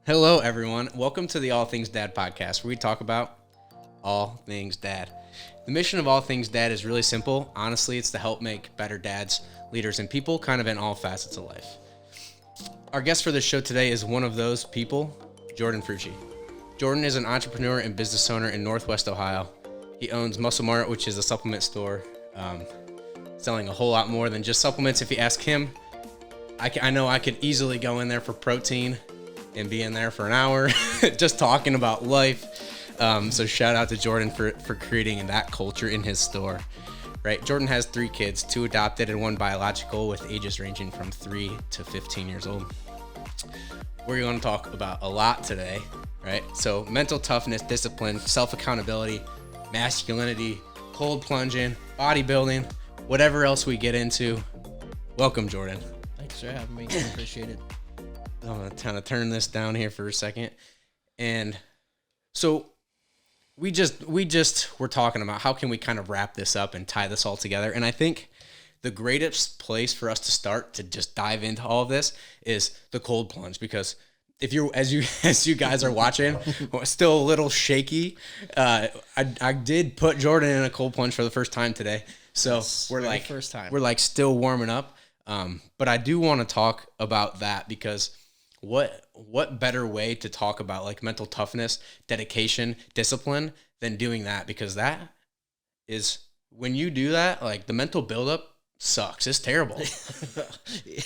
Hello, everyone. Welcome to the All Things Dad podcast, where we talk about all things dad. The mission of All Things Dad is really simple. Honestly, it's to help make better dads, leaders, and people kind of in all facets of life. Our guest for this show today is one of those people, Jordan Fruchey. Jordan is an entrepreneur and business owner in Northwest Ohio. He owns Muscle Mart, which is a supplement store, selling a whole lot more than just supplements. If you ask him, I know I could easily go in there for protein and be in there for an hour just talking about life. So shout out to Jordan for creating that culture in his store. Right, Jordan has 3 kids, 2 adopted and 1 biological, with ages ranging from 3 to 15 years old. We're going to talk about a lot today, right? So mental toughness, discipline, self-accountability, masculinity, cold plunging, bodybuilding, whatever else we get into. Welcome, Jordan. Thanks for having me. I appreciate it. I'm going to kind of turn this down here for a second. And so we just were talking about how can we kind of wrap this up and tie this all together. And I think the greatest place for us to start to just dive into all of this is the cold plunge, because if you're, as you guys are watching, still a little shaky. I did put Jordan in a cold plunge for the first time today. So we're like, first time. we're like still warming up. But I do want to talk about that, because what better way to talk about like mental toughness, dedication, discipline than doing that? Because that is, when you do that, like the mental buildup sucks. It's terrible. It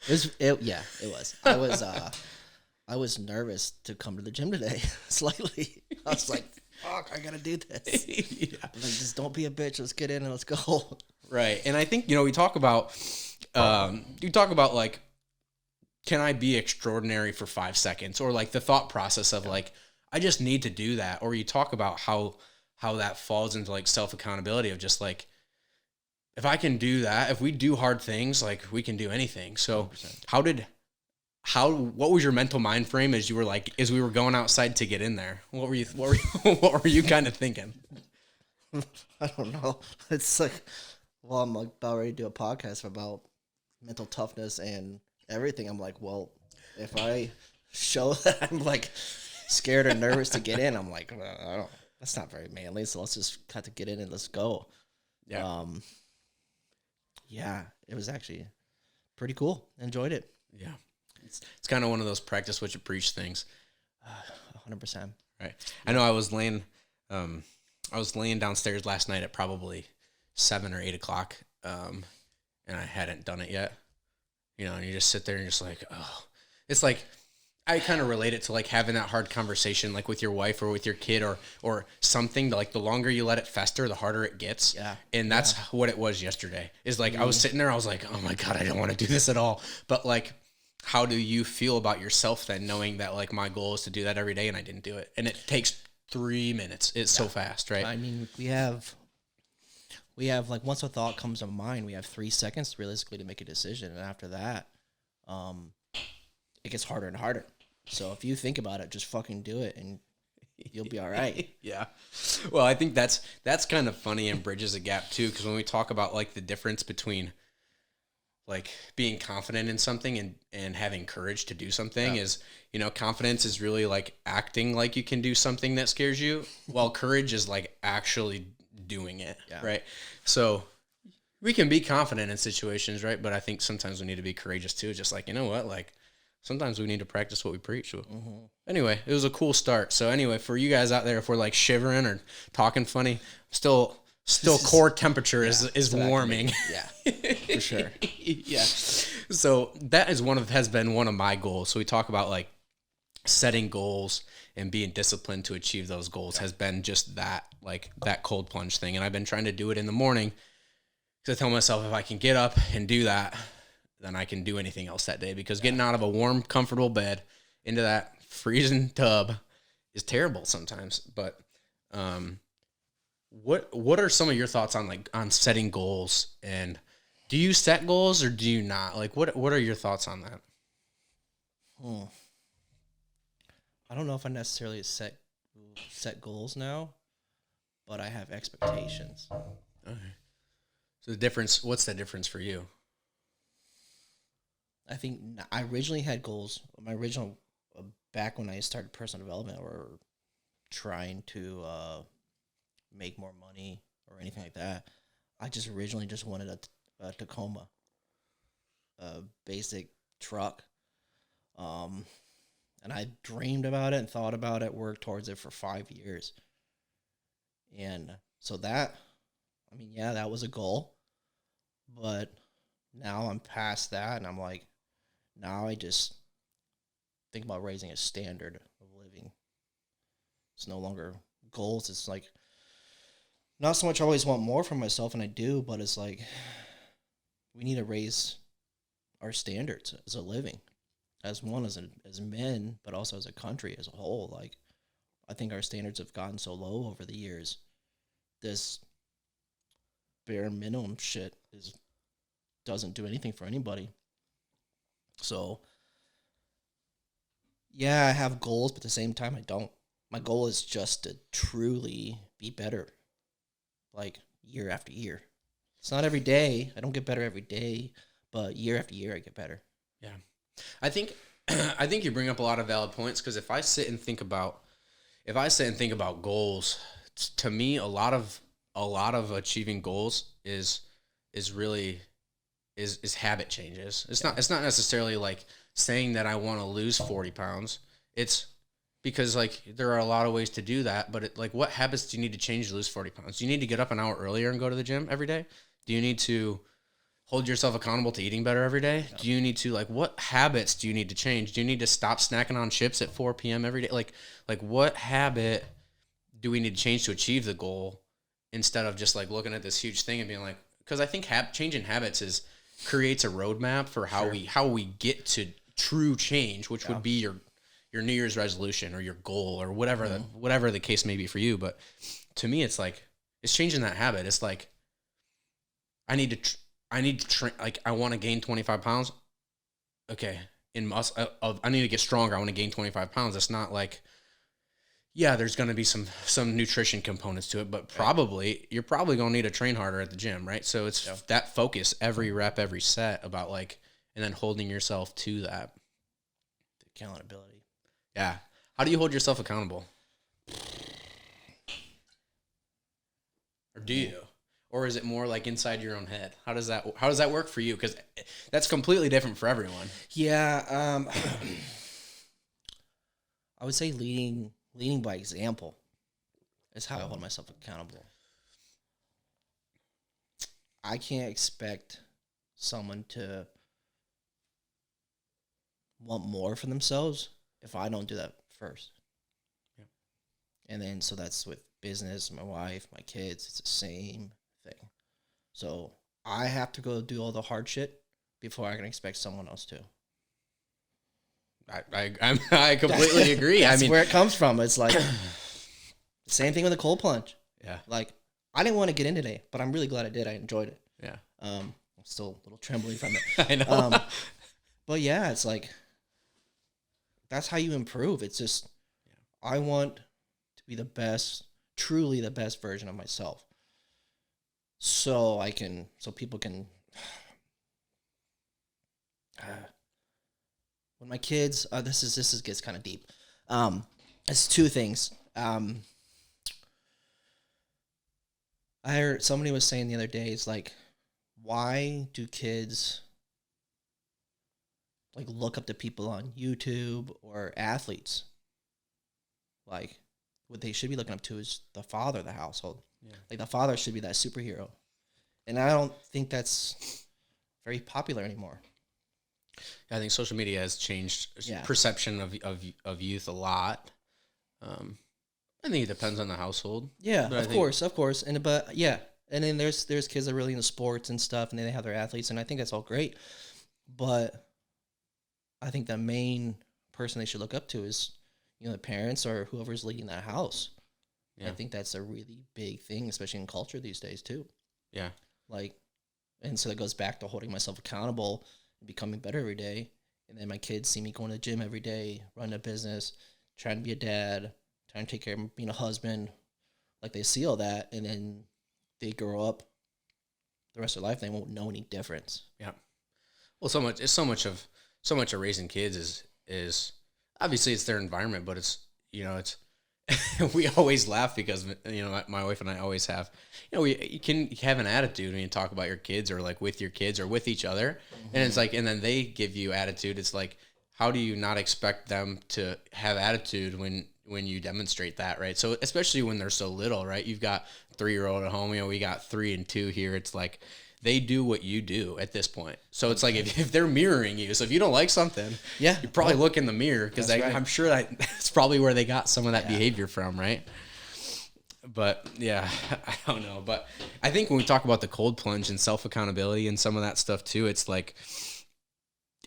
was. I was nervous to come to the gym today. Slightly. I was like, fuck, I gotta do this. Yeah. Like, just don't be a bitch. Let's get in and let's go. Right. And I think, we talk about, like, can I be extraordinary for 5 seconds? Or like the thought process of like, I just need to do that. Or you talk about how that falls into like self-accountability of just like, if I can do that, if we do hard things, like we can do anything. So 100%. what was your mental mind frame as we were going outside to get in there? What were you kind of thinking? I don't know. It's like, well, I'm about ready to do a podcast about mental toughness and everything. I'm like, well, if I show that I'm like scared or nervous to get in, I'm like, well, I don't. That's not very manly. So let's just cut to get in and let's go. Yeah. Yeah, it was actually pretty cool. Enjoyed it. Yeah. It's kind of one of those practice what you preach things. 100%. Right. I know I was laying downstairs last night at probably 7 or 8 o'clock, and I hadn't done it yet. And you just sit there and you're just like, oh, it's like, I kind of relate it to like having that hard conversation, like with your wife or with your kid or something. Like the longer you let it fester, the harder it gets. Yeah. And that's what it was yesterday. Is like, I was sitting there, I was like, oh my God, I don't want to do this at all. But like, how do you feel about yourself then, knowing that like my goal is to do that every day and I didn't do it? And it takes 3 minutes. It's so fast, right? I mean, we have like, once a thought comes to mind, we have 3 seconds realistically to make a decision. And after that, it gets harder and harder. So if you think about it, just fucking do it and you'll be all right. Yeah. Well, I think that's kind of funny and bridges a gap too. Cause when we talk about like the difference between like being confident in something and having courage to do something is, confidence is really like acting like you can do something that scares you, while courage is like actually doing it. Yeah. Right. So we can be confident in situations, right? But I think sometimes we need to be courageous too. Just like, like sometimes we need to practice what we preach. Mm-hmm. Anyway, it was a cool start. So anyway, for you guys out there, if we're like shivering or talking funny, still core temperature is warming. Yeah, for sure. Yeah. So that is has been one of my goals. So we talk about like setting goals and being disciplined to achieve those goals has been just that, like that cold plunge thing. And I've been trying to do it in the morning because I tell myself if I can get up and do that, then I can do anything else that day, because getting out of a warm, comfortable bed into that freezing tub is terrible sometimes. But what are some of your thoughts on setting goals, and do you set goals or do you not? Like what are your thoughts on that? I don't know if I necessarily set goals now, but I have expectations. Okay. So what's the difference for you? I think I originally had goals. My original back when I started personal development or trying to make more money or anything like that, I just originally just wanted a Tacoma, a basic truck. And I dreamed about it and thought about it, worked towards it for 5 years. And so that, I mean, yeah, that was a goal. But now I'm past that, and I'm like, now I just think about raising a standard of living. It's no longer goals. It's like, not so much I always want more for myself, and I do, but it's like, we need to raise our standards as a living, as one, as men, but also as a country as a whole. Like, I think our standards have gotten so low over the years. This bare minimum shit doesn't do anything for anybody. So, yeah, I have goals, but at the same time, I don't. My goal is just to truly be better, like, year after year. It's not every day. I don't get better every day, but year after year, I get better. Yeah. I think you bring up a lot of valid points, because if I sit and think about goals, to me, a lot of achieving goals is habit changes. It's not necessarily like saying that I want to lose 40 pounds. It's because, like, there are a lot of ways to do that, but like, what habits do you need to change to lose 40 pounds? Do you need to get up an hour earlier and go to the gym every day? Do you need to hold yourself accountable to eating better every day? Yeah. Do you need to, like, what habits do you need to change? Do you need to stop snacking on chips at 4 p.m. every day? Like what habit do we need to change to achieve the goal, instead of just like looking at this huge thing and being like, because I think changing habits creates a roadmap for how we get to true change, which would be your New Year's resolution or your goal or whatever whatever the case may be for you. But to me, it's like, it's changing that habit. It's like, I need to train. Like, I want to gain 25 pounds. Okay. I need to get stronger. I want to gain 25 pounds. It's not like, yeah, there's going to be some nutrition components to it, but you're probably going to need to train harder at the gym, right? So it's that focus, every rep, every set, about like, and then holding yourself to that. The accountability. Yeah. How do you hold yourself accountable? Or do you? Or is it more like inside your own head? How does that work for you? Because that's completely different for everyone. Yeah, I would say leading by example is how I hold myself accountable. I can't expect someone to want more for themselves if I don't do that first. Yeah. And then, so that's with business, my wife, my kids, it's the same thing. So I have to go do all the hard shit before I can expect someone else to. I completely agree. That's where it comes from. It's like the same thing with the cold plunge. Yeah. Like, I didn't want to get in today, but I'm really glad I did. I enjoyed it. Yeah. I'm still a little trembling from it. I know. But yeah, it's like, that's how you improve. It's just, I want to be the best, truly the best version of myself. So people can, when my kids, this gets kind of deep. It's two things. I heard somebody was saying the other day, it's like, why do kids like look up to people on YouTube or athletes? Like, what they should be looking up to is the father of the household. Yeah. Like, the father should be that superhero. And I don't think that's very popular anymore. I think social media has changed perception of youth a lot. I think it depends on the household. Yeah, of course. And then there's kids that are really into sports and stuff, and then they have their athletes, and I think that's all great. But I think the main person they should look up to is, the parents or whoever's leading that house. Yeah. I think that's a really big thing, especially in culture these days too. Yeah. Like, and so that goes back to holding myself accountable and becoming better every day. And then my kids see me going to the gym every day, running a business, trying to be a dad, trying to take care of being a husband. Like, they see all that, and then they grow up the rest of their life, they won't know any difference. Yeah. Well, so much of raising kids is obviously it's their environment, but it's, it's, we always laugh because, my wife and I always have, you can have an attitude when you talk about your kids or like with your kids or with each other. And it's like, and then they give you attitude. It's like, how do you not expect them to have attitude when you demonstrate that, right? So especially when they're so little, right? You've got 3-year-old at home, we got 3 and 2 here. It's like, they do what you do at this point. So it's like if they're mirroring you, so if you don't like something, you probably look in the mirror because right. I'm sure that's probably where they got some of that behavior from, right? But yeah, I don't know. But I think when we talk about the cold plunge and self-accountability and some of that stuff too, it's like,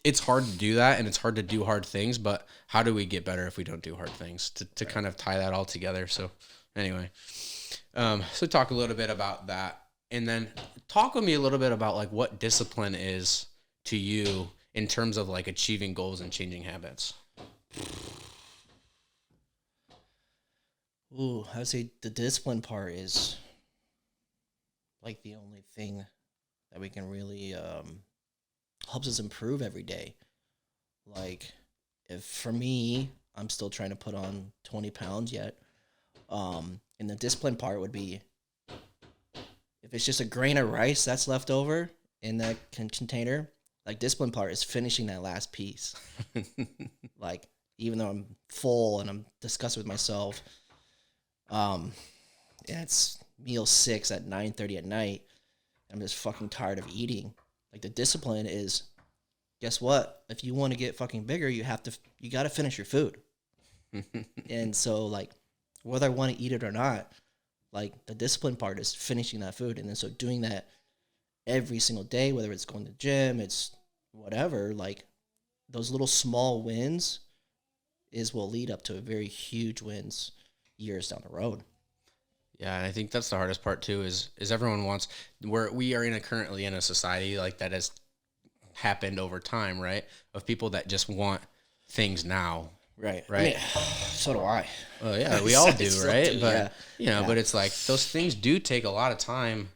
it's hard to do that and it's hard to do hard things, but how do we get better if we don't do hard things to kind of tie that all together? So anyway, so talk a little bit about that. And then talk with me a little bit about like what discipline is to you in terms of like achieving goals and changing habits. Ooh, I would say the discipline part is like the only thing that we can really helps us improve every day. Like if for me, I'm still trying to put on 20 pounds yet. And the discipline part would be if it's just a grain of rice that's left over in that container, like discipline part is finishing that last piece. Like even though I'm full and I'm disgusted with myself, and it's meal 6 at 9:30 at night, I'm just fucking tired of eating. Like the discipline is, guess what? If you want to get fucking bigger, you got to finish your food. And so like whether I want to eat it or not, like the discipline part is finishing that food. And then so doing that every single day, whether it's going to the gym, it's whatever, like those little small wins will lead up to very huge wins years down the road. Yeah, and I think that's the hardest part too. Is everyone wants we are currently in a society like that has happened over time, right? Of people that just want things now, right? Right. I mean, so do I. Well, yeah, we all do, right? Do, but but it's like those things do take a lot of time.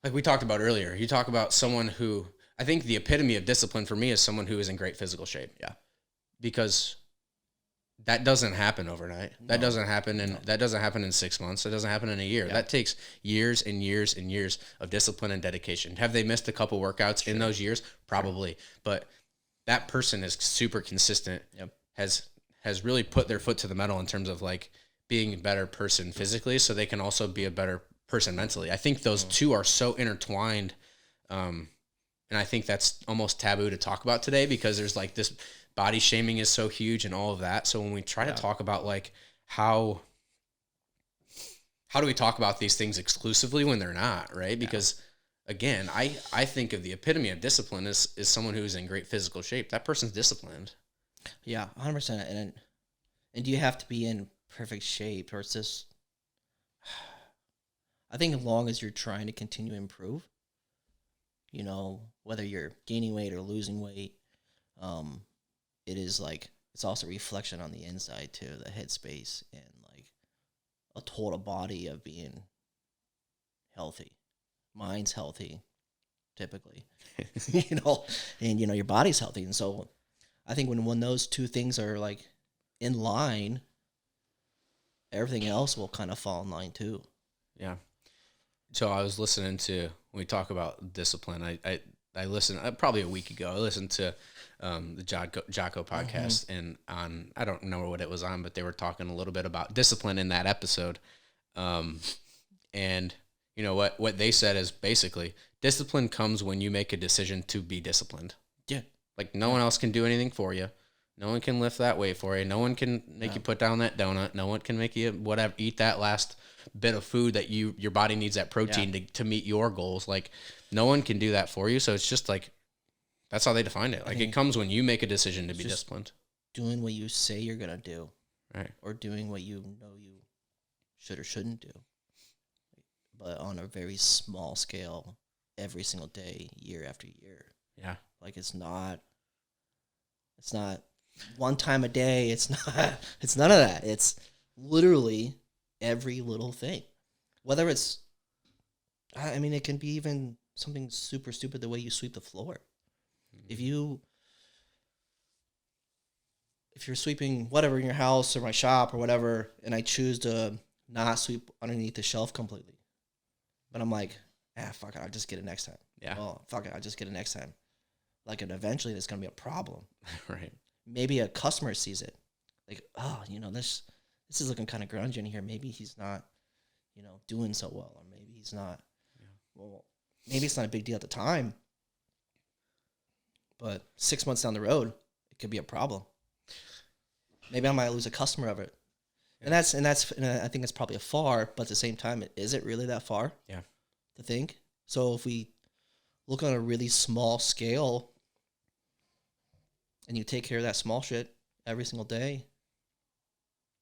Like we talked about earlier, you talk about someone who I think the epitome of discipline for me is someone who is in great physical shape. Yeah, because that doesn't happen overnight. That doesn't happen in 6 months. That doesn't happen in a year. Yeah. That takes years and years and years of discipline and dedication. Have they missed a couple workouts in those years? Probably. But that person is super consistent. Yep. Has really put their foot to the metal in terms of like being a better person physically, so they can also be a better person mentally. I think those two are so intertwined. And I think that's almost taboo to talk about today because there's like this body shaming is so huge and all of that. So when we try to talk about like how do we talk about these things exclusively when they're not, right? Because again, I think of the epitome of discipline is someone who's in great physical shape. That person's disciplined. Yeah, 100%. And do you have to be in perfect shape, or it's just? I think as long as you're trying to continue to improve, whether you're gaining weight or losing weight, it is like it's also a reflection on the inside too, the headspace and like a total body of being healthy. Mind's healthy, typically, and your body's healthy. And so I think when those two things are like in line, everything else will kind of fall in line too. Yeah. So I was listening to, when we talk about discipline, I listened probably a week ago. I listened to the Jocko podcast, and I don't know what it was on, but they were talking a little bit about discipline in that episode. And what they said is basically discipline comes when you make a decision to be disciplined. Yeah. Like no one else can do anything for you. No one can lift that weight for you. No one can make you put down that donut. No one can make you eat that last bit of food that your body needs, that protein to meet your goals. Like no one can do that for you. So it's just like, that's how they define it. Like it comes when you make a decision to be disciplined. Doing what you say you're going to do. Right. Or doing what you know you should or shouldn't do. But on a very small scale, every single day, year after year. Yeah. Like it's not one time a day. It's none of that. It's literally every little thing. Whether it's, it can be even something super stupid, the way you sweep the floor. If you if you're sweeping whatever in your house or my shop or whatever, and I choose to not sweep underneath the shelf completely, but I'm like, fuck it, I'll just get it next time. Yeah. Well, fuck it, I'll just get it next time. Like, and eventually there's going to be a problem. Right. Maybe a customer sees it. Like, oh, this is looking kind of grungy in here. Maybe he's not, doing so well. Or maybe he's not. Yeah. Well, maybe it's not a big deal at the time. But 6 months down the road, it could be a problem. Maybe I might lose a customer of it. Yeah. And I think that's probably a far, but at the same time, is it really that far? Yeah. To think? So if we look on a really small scale and you take care of that small shit every single day,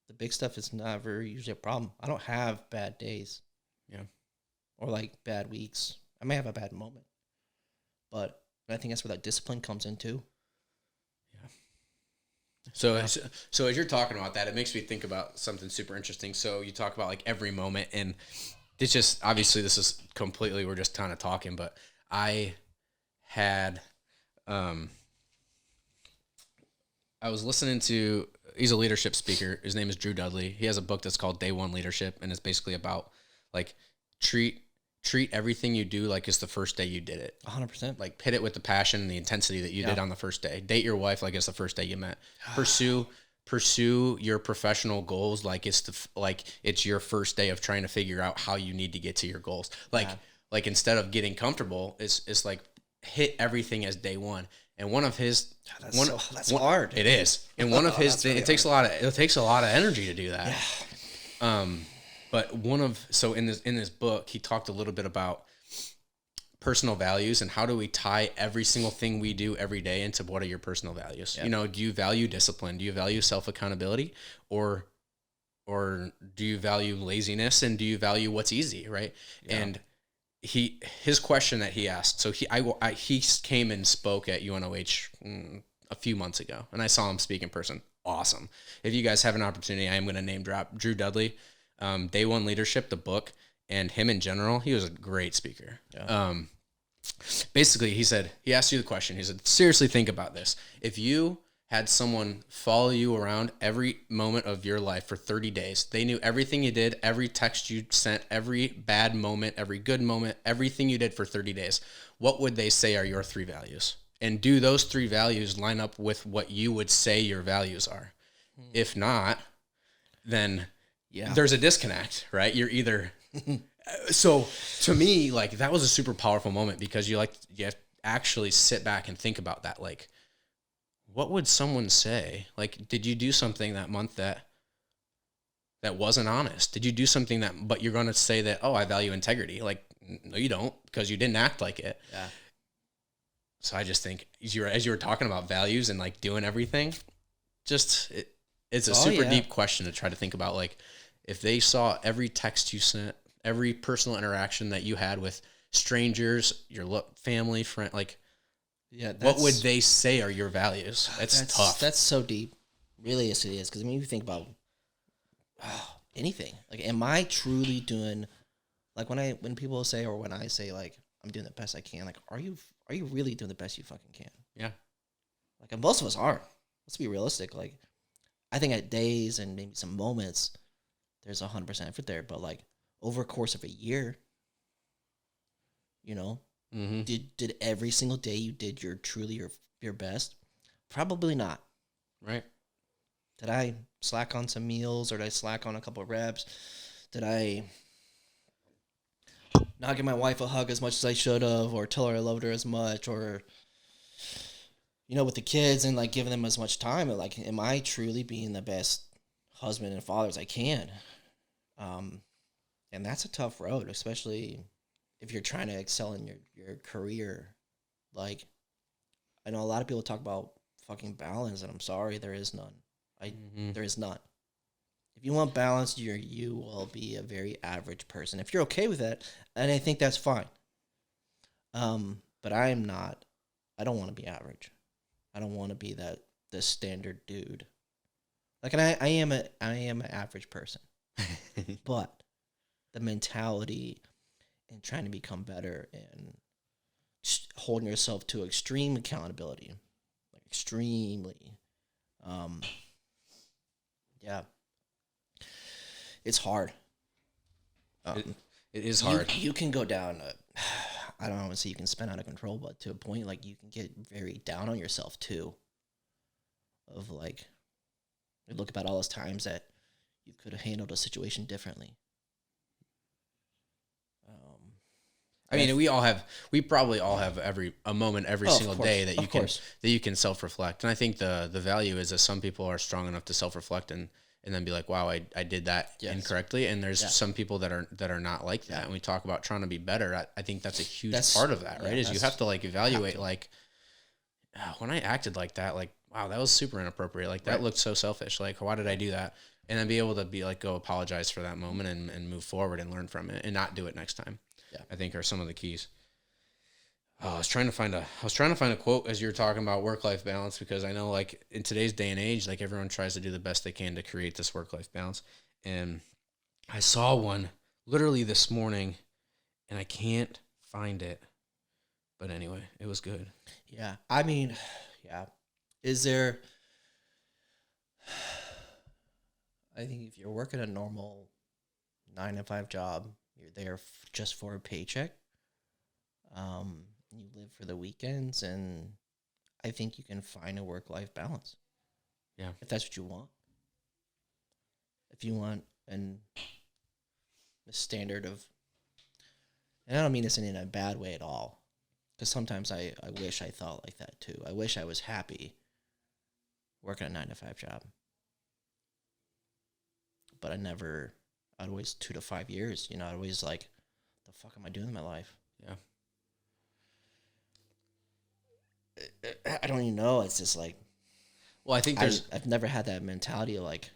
the big stuff is never usually a problem. I don't have bad days. Yeah. Or like bad weeks. I may have a bad moment. But I think that's where that discipline comes in too. Yeah. So as you're talking about that, it makes me think about something super interesting. So you talk about like every moment, and it's just, obviously this is completely, we're just kind of talking, but I had, I was listening to, he's a leadership speaker. His name is Drew Dudley. He has a book that's called Day One Leadership, and it's basically about like treat everything you do like it's the first day you did it. 100%. Like hit it with the passion and the intensity that you did on the first day. Date your wife like it's the first day you met. Pursue your professional goals like it's your first day of trying to figure out how you need to get to your goals. Like instead of getting comfortable, it's like hit everything as day one. And one of his that's hard. It is. And one of his it takes a lot of energy to do that. Yeah. But in this book, he talked a little bit about personal values and how do we tie every single thing we do every day into what are your personal values? Yeah. Do you value discipline? Do you value self-accountability, or do you value laziness, and do you value what's easy, right? Yeah. And his question that he asked, so he came and spoke at UNOH a few months ago, and I saw him speak in person. Awesome. If you guys have an opportunity, I am going to name drop Drew Dudley. Day One Leadership, the book, and him in general, he was a great speaker. Yeah. Basically, he asked you the question. He said, seriously, think about this. If you had someone follow you around every moment of your life for 30 days, they knew everything you did, every text you sent, every bad moment, every good moment, everything you did for 30 days, what would they say are your 3 values? And do those 3 values line up with what you would say your values are? If not, then there's a disconnect, right? You're either so to me, like, that was a super powerful moment because you actually sit back and think about that. Like, what would someone say? Like, did you do something that month that wasn't honest? Did you do something but you're going to say that, oh, I value integrity? Like, no, you don't, because you didn't act like it. Yeah. So I just think as you were talking about values and like doing everything, it's a super deep question to try to think about. Like, if they saw every text you sent, every personal interaction that you had with strangers, your family, friend, like, what would they say are your values? That's tough. That's so deep. Really, yes, it is. Because I mean, if you think about anything, like, am I truly doing, like, when people say, or when I say, like, I'm doing the best I can, like, are you really doing the best you fucking can? Yeah. Like, and most of us are. Let's be realistic. Like, I think at days and maybe some moments, there's 100% effort there, but like over a course of a year, mm-hmm. did every single day you did your best? Probably not. Right. Did I slack on some meals, or did I slack on a couple of reps? Did I not give my wife a hug as much as I should have, or tell her I loved her as much, or with the kids and like giving them as much time? And like, am I truly being the best husband and father as I can? And that's a tough road, especially if you're trying to excel in your career. Like, I know a lot of people talk about fucking balance, and I'm sorry, there is none. There is none. If you want balance, you will be a very average person. If you're okay with that, and I think that's fine. But I'm not. I don't want to be average. I don't want to be the standard dude. Like, and I am an average person. But the mentality and trying to become better and holding yourself to extreme accountability, like extremely, Yeah. It's hard. It is hard. You can go down. I don't want to say you can spin out of control, but to a point, like you can get very down on yourself too. Of like, you look about all those times that you could have handled a situation differently. I mean, we probably all have a moment every single day that you can self-reflect. And I think the value is that some people are strong enough to self-reflect and then be like, wow, I did that incorrectly. And there's some people that are not like that. And we talk about trying to be better. I think that's a huge part of that, right? Is you have to like evaluate like, when I acted like that, like, wow, that was super inappropriate. Like that looked so selfish. Like, why did I do that? And then be able to be like, go apologize for that moment and move forward and learn from it and not do it next time. I think are some of the keys. I was trying to find a quote as you were talking about work-life balance, because I know like in today's day and age, like everyone tries to do the best they can to create this work-life balance. And I saw one literally this morning and I can't find it. But anyway, it was good. Yeah. I mean, yeah. Is there, I think if you're working a normal 9-to-5 job, you're there just for a paycheck. You live for the weekends, and I think you can find a work-life balance. Yeah. If that's what you want. If you want the standard of, and I don't mean this in a bad way at all, because sometimes I wish I thought like that too. I wish I was happy working a 9-to-5 job. But I'd always 2 to 5 years, I'd always like, the fuck am I doing in my life? Yeah. I don't even know. It's just like, well, I think I've never had that mentality of like,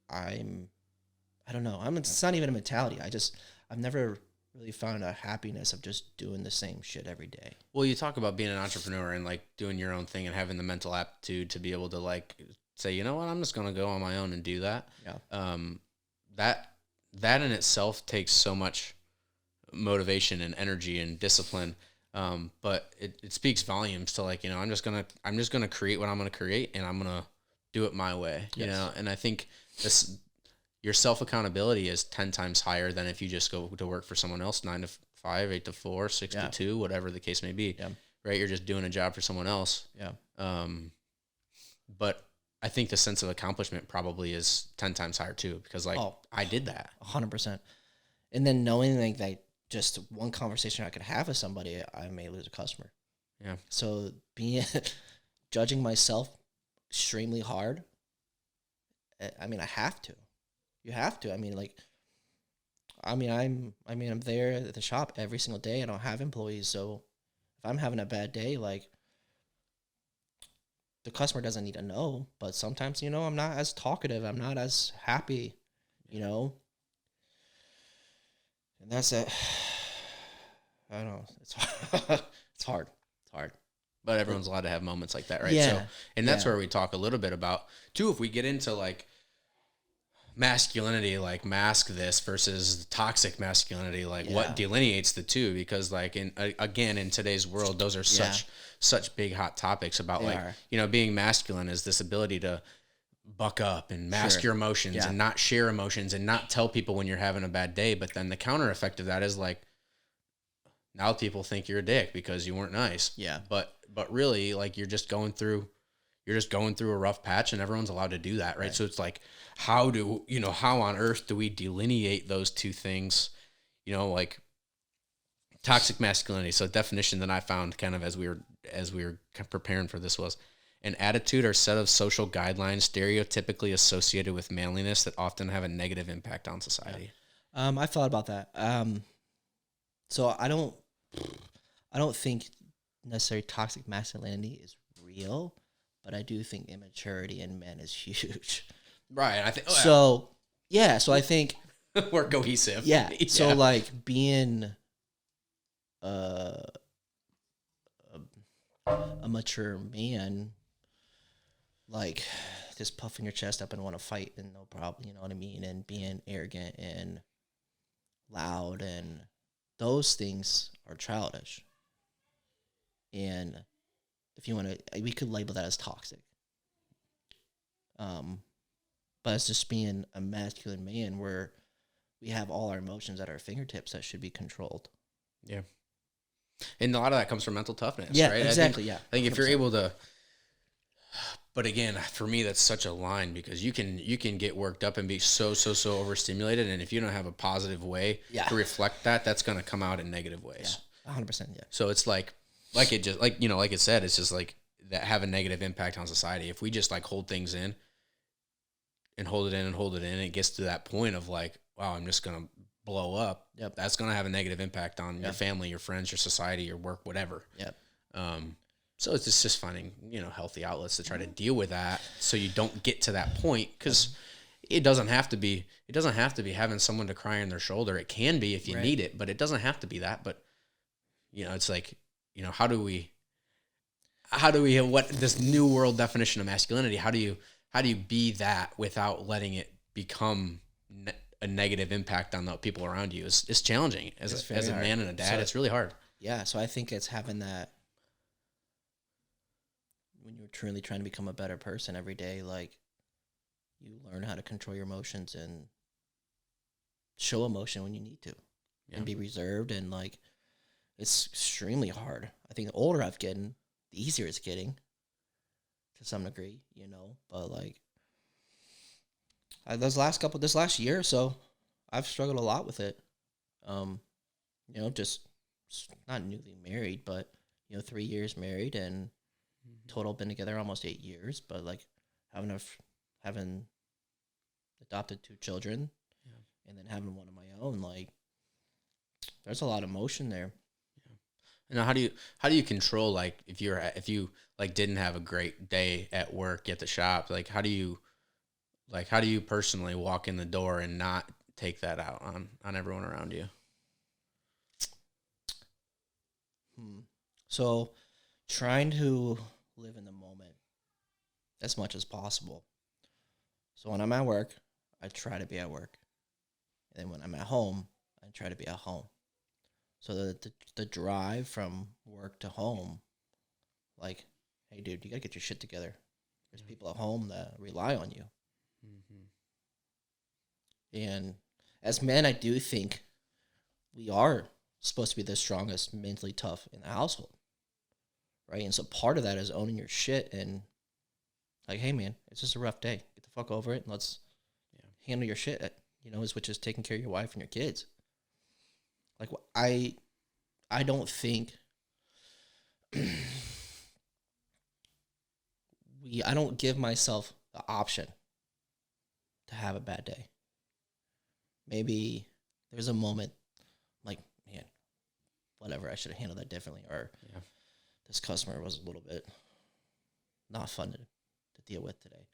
I don't know. It's not even a mentality. I've never really found a happiness of just doing the same shit every day. Well, you talk about being an entrepreneur and like doing your own thing and having the mental aptitude to be able to like say, you know what, I'm just going to go on my own and do that. Yeah. That in itself takes so much motivation and energy and discipline. But it speaks volumes to like, I'm just gonna create what I'm gonna create, and I'm gonna do it my way. And I think your self accountability is 10 times higher than if you just go to work for someone else, 9 to 5, 8 to 4, 6 to 2, whatever the case may be. Yeah. Right? You're just doing a job for someone else. Yeah. But I think the sense of accomplishment probably is 10 times higher too, because like I did that 100%. And then knowing like that just one conversation I could have with somebody, I may lose a customer. Yeah. So judging myself extremely hard. I mean, I have to. You have to. I mean, like, I'm there at the shop every single day. I don't have employees, so if I'm having a bad day, like, the customer doesn't need to know, but sometimes, I'm not as talkative. I'm not as happy, And that's it. I don't know. It's hard. It's hard. But everyone's allowed to have moments like that, right? Yeah. So, and that's where we talk a little bit about, too, if we get into, like, masculinity, like, mask this versus toxic masculinity, like, what delineates the two? Because, like, in today's world, those are such big hot topics about being masculine is this ability to buck up and mask your emotions and not share emotions and not tell people when you're having a bad day. But then the counter effect of that is like, now people think you're a dick because you weren't nice. Yeah. But really, like, you're just going through a rough patch, and everyone's allowed to do that. Right. So it's like, how on earth do we delineate those two things? Like toxic masculinity. So definition that I found kind of as we were preparing for this was an attitude or set of social guidelines stereotypically associated with manliness that often have a negative impact on society. Yeah. I thought about that. So I don't think necessarily toxic masculinity is real, but I do think immaturity in men is huge. Right. I think so. Yeah. So I think we're cohesive. Yeah. So like being a mature man, like just puffing your chest up and want to fight and no problem, you know what I mean? And being arrogant and loud, and those things are childish. And if you want to, we could label that as toxic. But it's just being a masculine man where we have all our emotions at our fingertips that should be controlled. Yeah. And a lot of that comes from mental toughness, Yeah, right? exactly. I Yeah. think if you're 100%. able to, but again, for me, that's such a line because you can get worked up and be so overstimulated. And if you don't have a positive way Yeah. to reflect that, that's going to come out in negative ways. Yeah. 100%. Yeah. So it's like it just, like, you know, like it said, it's just like that have a negative impact on society. If we just like hold things in and hold it in and hold it in, it gets to that point of like, wow, I'm just going to blow up. Yep. That's going to have a negative impact on your family, your friends, your society, your work, whatever. Yep. So it's just finding, you know, healthy outlets to try to deal with that so you don't get to that point, because it doesn't have to be having someone to cry on their shoulder. It can be if you need it, but it doesn't have to be that. But, you know, it's like, you know, how do we what this new world definition of masculinity, how do you be that without letting it become a negative impact on the people around you? It's challenging as a man and a dad. So, it's really hard. Yeah. So I think it's having that, when you're truly trying to become a better person every day, like you learn how to control your emotions and show emotion when you need to, and be reserved. And like, it's extremely hard. I think the older I've gotten, the easier it's getting to some degree, you know, but like this last year or so, I've struggled a lot with it. You know, just not newly married, but, you know, 3 years married and total been together almost 8 years, but like having adopted 2 children and then having one of my own, like there's a lot of emotion there. Now, how do you control, like, if you like didn't have a great day at work, at the shop, like how do you personally walk in the door and not take that out on everyone around you? So trying to live in the moment as much as possible. So when I'm at work, I try to be at work. And then when I'm at home, I try to be at home. So the drive from work to home, like, hey, dude, you got to get your shit together. There's people at home that rely on you. And as men, I do think we are supposed to be the strongest, mentally tough in the household. Right? And so part of that is owning your shit and like, hey, man, it's just a rough day. Get the fuck over it and let's handle your shit, you know, which is taking care of your wife and your kids. Like, I don't think I don't give myself the option to have a bad day. Maybe there's a moment like, man, whatever, I should have handled that differently, or this customer was a little bit not fun to deal with today.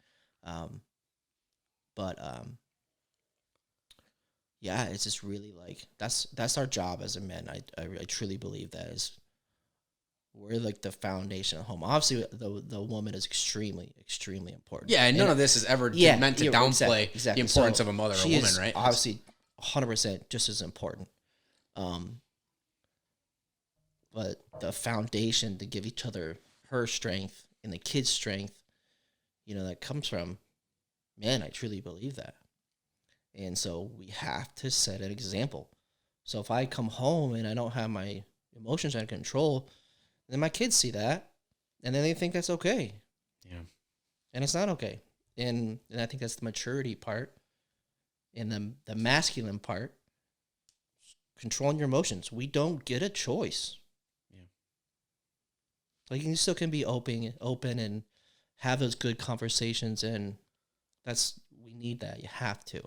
Yeah, it's just really like that's our job as a man. I truly believe that is we're like the foundation of home. Obviously, the woman is extremely important. Yeah, and none of this is ever meant to downplay the importance of a mother or a woman, right? Obviously, 100% just as important. But the foundation to give each other her strength and the kids' strength, you know, that comes from, man, I truly believe that. And so we have to set an example. So if I come home and I don't have my emotions under control, then my kids see that, and then they think that's okay. Yeah. And it's not okay. And I think that's the maturity part and the masculine part, controlling your emotions. We don't get a choice. Yeah. Like, you still can be open and have those good conversations, and we need that. You have to.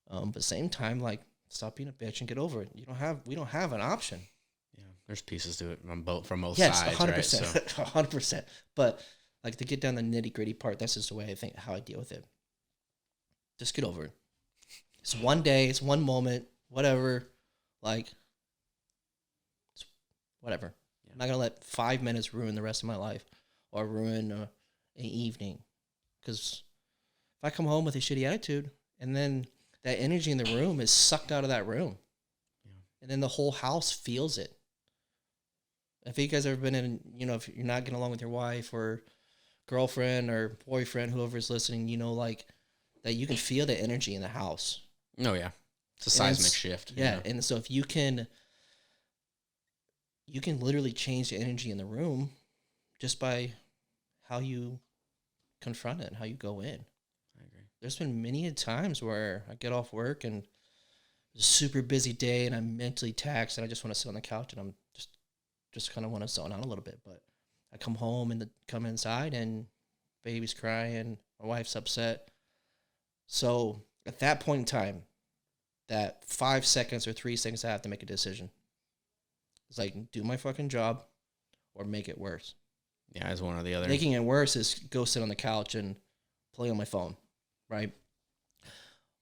But at the same time, like, stop being a bitch and get over it. We don't have an option. Yeah, there's pieces to it from both sides. Yes, 100%, right? So. 100%. But like, to get down the nitty gritty part, that's just the way I think how I deal with it. Just get over it. It's one day, it's one moment, whatever. Like, whatever. Yeah. I'm not gonna let 5 minutes ruin the rest of my life or ruin an evening. Because if I come home with a shitty attitude and then that energy in the room is sucked out of that room. Yeah. And then the whole house feels it. If you guys ever been in, you know, if you're not getting along with your wife or girlfriend or boyfriend, whoever's listening, you know, like, that you can feel the energy in the house. Oh yeah, it's a seismic shift. Yeah, and so if you can literally change the energy in the room just by how you confront it and how you go in. I agree. There's been many times where I get off work and it's a super busy day and I'm mentally taxed and I just want to sit on the couch and I'm just kind of want to zone out a little bit. But I come home and come inside and baby's crying, my wife's upset. So at that point in time, that 5 seconds or 3 seconds, I have to make a decision. It's like, do my fucking job or make it worse. Yeah, it's one or the other. Making it worse is go sit on the couch and play on my phone, right?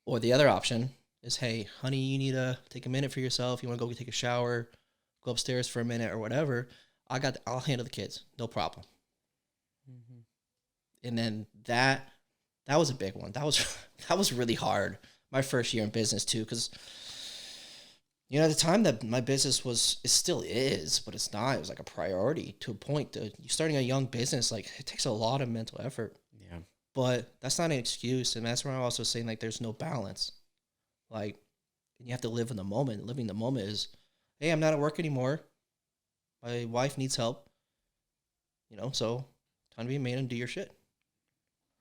Or the other option is, hey, honey, you need to take a minute for yourself. You want to go take a shower, go upstairs for a minute or whatever. I'll handle the kids, no problem. Mm-hmm. And then that was a big one. That was really hard. My first year in business too, because at the time that my business it still is, but it's not. It was like a priority to a point. You starting a young business, like it takes a lot of mental effort. Yeah. But that's not an excuse, and that's where I'm also saying like there's no balance. Like you have to live in the moment. Living the moment is, hey, I'm not at work anymore. My wife needs help. So time to be a man and do your shit.